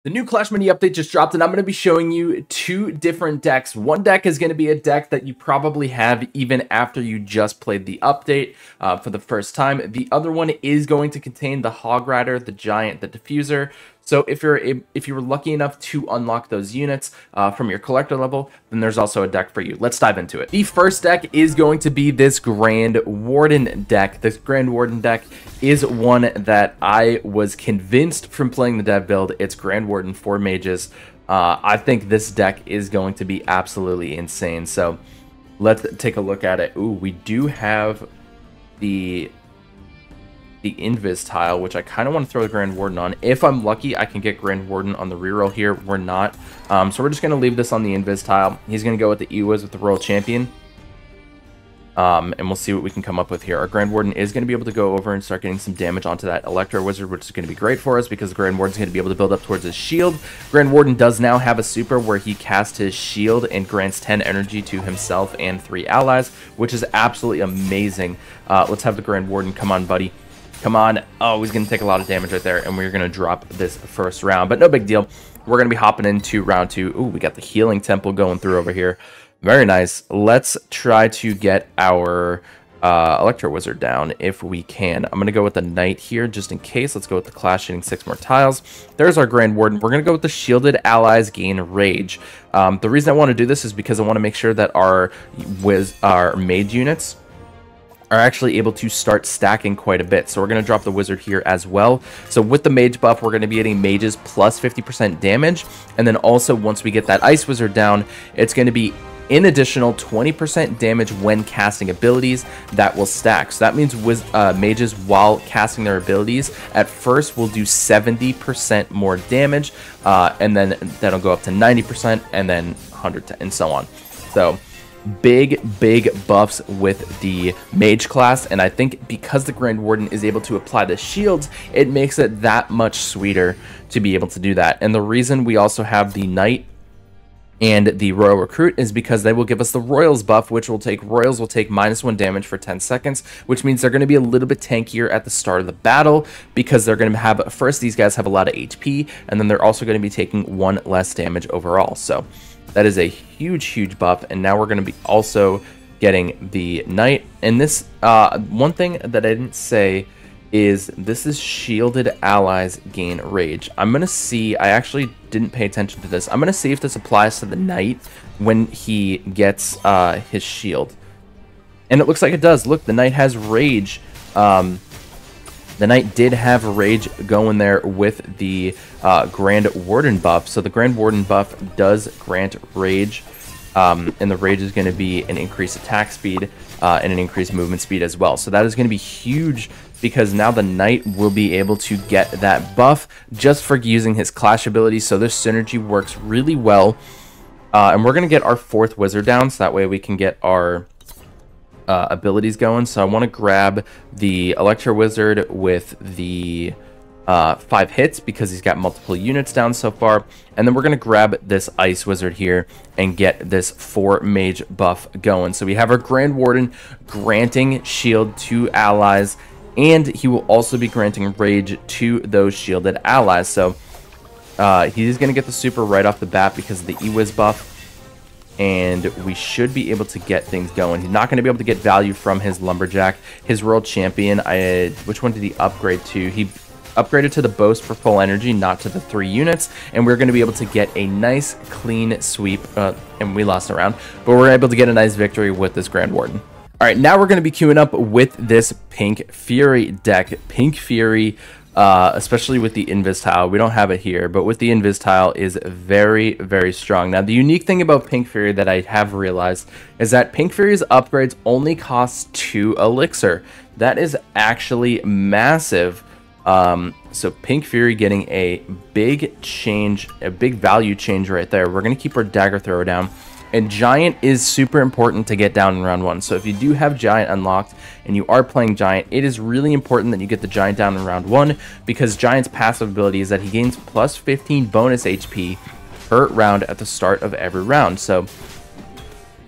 The new Clash Mini update just dropped, and I'm going to be showing you two different decks. One deck is going to be a deck that you probably have even after you just played the update for the first time. The other one is going to contain the Hog Rider, the Giant, the Diffuser. So if you were lucky enough to unlock those units from your collector level, then there's also a deck for you. Let's dive into it. The first deck is going to be this Grand Warden deck. This Grand Warden deck is one that I was convinced from playing the dev build. It's Grand Warden 4 mages. I think this deck is going to be absolutely insane. So let's take a look at it. Ooh, we do have the Invis tile, which I kind of want to throw the Grand Warden on. If I'm lucky, I can get Grand Warden on the reroll here. We're not. So we're just going to leave this on the Invis tile. He's going to go with the Ewiz with the Royal Champion. And we'll see what we can come up with here. Our Grand Warden is going to be able to go over and start getting some damage onto that Electro Wizard, which is going to be great for us because the Grand Warden is going to be able to build up towards his shield. Grand Warden does now have a super where he casts his shield and grants 10 energy to himself and 3 allies, which is absolutely amazing. Let's have the Grand Warden. Come on, buddy. Come on. Oh, he's going to take a lot of damage right there, and we're going to drop this first round. But no big deal. We're going to be hopping into round 2. Ooh, we got the Healing Temple going through over here. Very nice. Let's try to get our Electro Wizard down if we can. I'm going to go with the Knight here just in case. Let's go with the Clash, hitting 6 more tiles. There's our Grand Warden. We're going to go with the Shielded Allies gain Rage. The reason I want to do this is because I want to make sure that our mage units are actually able to start stacking quite a bit. So we're going to drop the Wizard here as well. So with the Mage buff, we're going to be getting Mages plus 50% damage. And then also once we get that Ice Wizard down, it's going to be an additional 20% damage when casting abilities that will stack. So that means mages, while casting their abilities, at first will do 70% more damage, and then that'll go up to 90%, and then 100 and so on. So big buffs with the mage class, and I think because the Grand Warden is able to apply the shields, it makes it that much sweeter to be able to do that. And the reason we also have the Knight and the Royal Recruit is because they will give us the Royals buff, which will take Royals will take -1 damage for 10 seconds, which means they're going to be a little bit tankier at the start of the battle because they're going to have, first, these guys have a lot of HP, and then they're also going to be taking 1 less damage overall. So that is a huge buff, and now we're going to be also getting the Knight. And this, one thing that I didn't say is this is Shielded Allies gain Rage. I'm going to see, I actually didn't pay attention to this. I'm going to see if this applies to the Knight when he gets his shield. And it looks like it does. Look, the Knight has Rage. The Knight did have Rage going there with the Grand Warden buff. So the Grand Warden buff does grant Rage. And the Rage is going to be an increased attack speed and an increased movement speed as well. So that is going to be huge because now the Knight will be able to get that buff just for using his Clash ability. So this synergy works really well. And we're going to get our 4th Wizard down, so that way we can get our abilities going. So I want to grab the Electro Wizard with the 5 hits because he's got multiple units down so far, and then we're going to grab this Ice Wizard here and get this 4 mage buff going. So we have our Grand Warden granting shield to allies, and he will also be granting Rage to those shielded allies. So he's going to get the super right off the bat because of the Ewiz buff, and we should be able to get things going. He's not going to be able to get value from his Lumberjack. His Royal Champion, which one did he upgrade to? He upgraded to the Boast for full energy, not to the 3 units, and we're going to be able to get a nice clean sweep, and we lost a round, but we're able to get a nice victory with this Grand Warden. All right, now we're going to be queuing up with this Pink Fury deck. Pink Fury, especially with the Invis tile, we don't have it here, but with the Invis tile is very strong. Now, the unique thing about Pink Fury that I have realized is that Pink Fury's upgrades only cost 2 elixir. That is actually massive. So Pink Fury getting a big change, a big value change right there. We're going to keep our Dagger Thrower down. And Giant is super important to get down in round 1. So if you do have Giant unlocked and you are playing Giant, it is really important that you get the Giant down in round 1 because Giant's passive ability is that he gains plus 15 bonus HP per round at the start of every round. So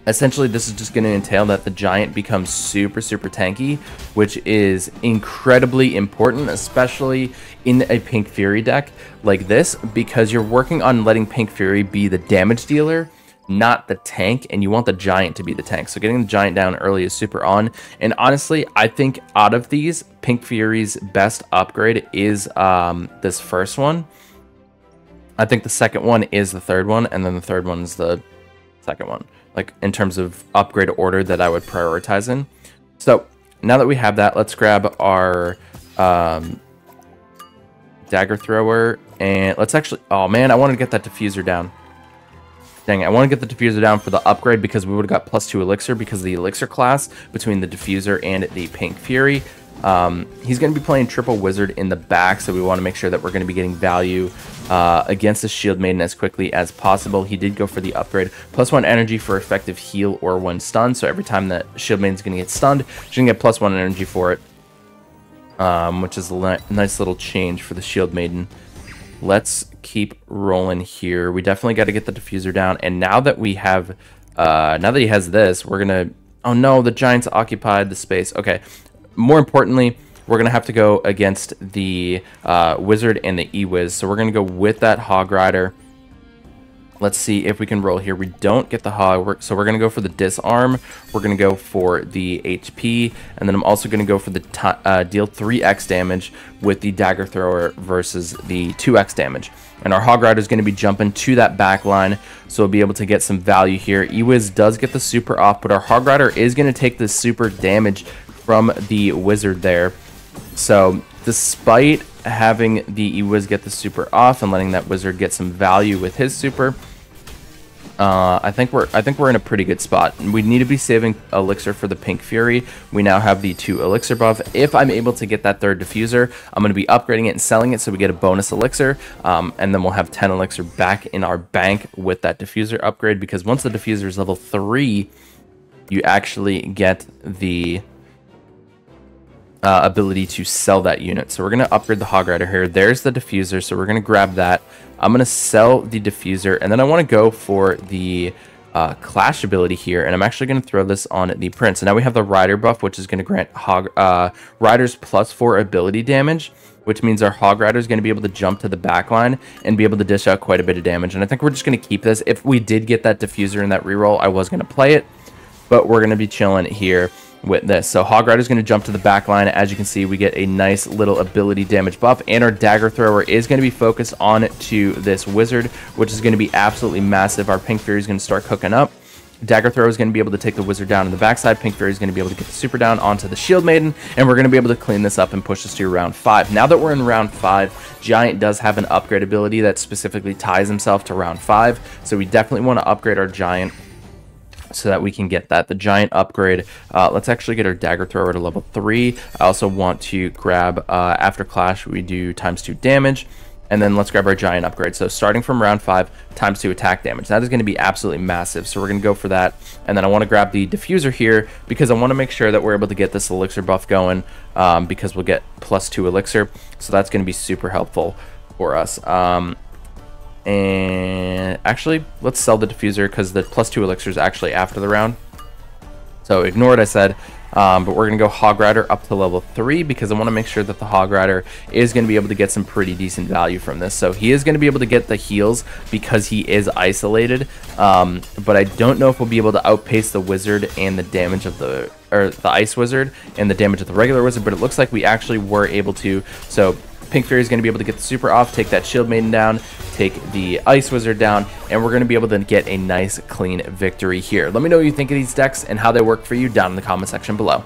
Essentially, this is just going to entail that the Giant becomes super tanky, which is incredibly important, especially in a Pink Fury deck like this, because you're working on letting Pink Fury be the damage dealer, not the tank, and you want the Giant to be the tank. So getting the Giant down early is super on. And honestly, I think out of these, Pink Fury's best upgrade is this first one. I think the second one is the third one, and then the third one is the second one, like in terms of upgrade order that I would prioritize in. So now that we have that, let's grab our dagger thrower, and let's actually, oh man, I wanted to get that diffuser down. Dang it, I want to get the diffuser down for the upgrade because we would have got +2 elixir because of the elixir class between the diffuser and the Pink Fury. He's going to be playing triple wizard in the back, so we want to make sure that we're going to be getting value against the Shield Maiden as quickly as possible. He did go for the upgrade, +1 energy for effective heal or when stunned, so every time that Shield Maiden's going to get stunned, she's going to get +1 energy for it, which is a nice little change for the Shield Maiden. Let's keep rolling here. We definitely got to get the diffuser down, and now that we have, now that he has this, we're going to, oh no, the Giants occupied the space. Okay. More importantly, we're going to have to go against the Wizard and the E-Wiz. So we're going to go with that Hog Rider. Let's see if we can roll here. We don't get the Hog, so we're going to go for the Disarm. We're going to go for the HP. And then I'm also going to go for the deal 3x damage with the Dagger Thrower versus the 2x damage. And our Hog Rider is going to be jumping to that back line, so we'll be able to get some value here. E-Wiz does get the super off, but our Hog Rider is going to take the super damage from the Wizard there. So despite having the E-Wiz get the super off and letting that Wizard get some value with his super, I think we're in a pretty good spot. We need to be saving elixir for the Pink Fury. We now have the 2 elixir buff. If I'm able to get that third diffuser, I'm going to be upgrading it and selling it so we get a bonus elixir, and then we'll have 10 elixir back in our bank with that diffuser upgrade, because once the diffuser is level 3, you actually get the ability to sell that unit. So we're going to upgrade the Hog Rider here. There's the diffuser, so we're going to grab that. I'm going to sell the diffuser, and then I want to go for the Clash ability here, and I'm actually going to throw this on the Prince. So now we have the Rider buff, which is going to grant Riders +4 ability damage, which means our Hog Rider is going to be able to jump to the back line and be able to dish out quite a bit of damage. And I think we're just going to keep this. If we did get that diffuser in that reroll, I was going to play it, but we're going to be chilling here with this. So Hog Rider is going to jump to the back line. As you can see, we get a nice little ability damage buff, and our Dagger Thrower is going to be focused on to this Wizard, which is going to be absolutely massive. Our Pink Fury is going to start cooking up. Dagger Thrower is going to be able to take the Wizard down in the backside. Pink Fury is going to be able to get the super down onto the Shield Maiden, and we're going to be able to clean this up and push us to round 5. Now that we're in round 5, Giant does have an upgrade ability that specifically ties himself to round 5, so we definitely want to upgrade our Giant so that we can get that. The Giant upgrade, let's actually get our Dagger Thrower to level 3. I also want to grab, after Clash, we do ×2 damage, and then let's grab our Giant upgrade. So starting from round 5, ×2 attack damage. That is going to be absolutely massive, so we're going to go for that. And then I want to grab the diffuser here because I want to make sure that we're able to get this elixir buff going, because we'll get +2 elixir, so that's going to be super helpful for us. And actually, let's sell the diffuser because the +2 elixir is actually after the round. So ignore what I said, but we're going to go Hog Rider up to level 3 because I want to make sure that the Hog Rider is going to be able to get some pretty decent value from this. So he is going to be able to get the heals because he is isolated, but I don't know if we'll be able to outpace the Wizard and the damage of the Ice Wizard and the damage of the regular Wizard, but it looks like we actually were able to. So Pink Fury is going to be able to get the super off, take that Shield Maiden down, take the Ice Wizard down, and we're going to be able to get a nice clean victory here. Let me know what you think of these decks and how they work for you down in the comment section below.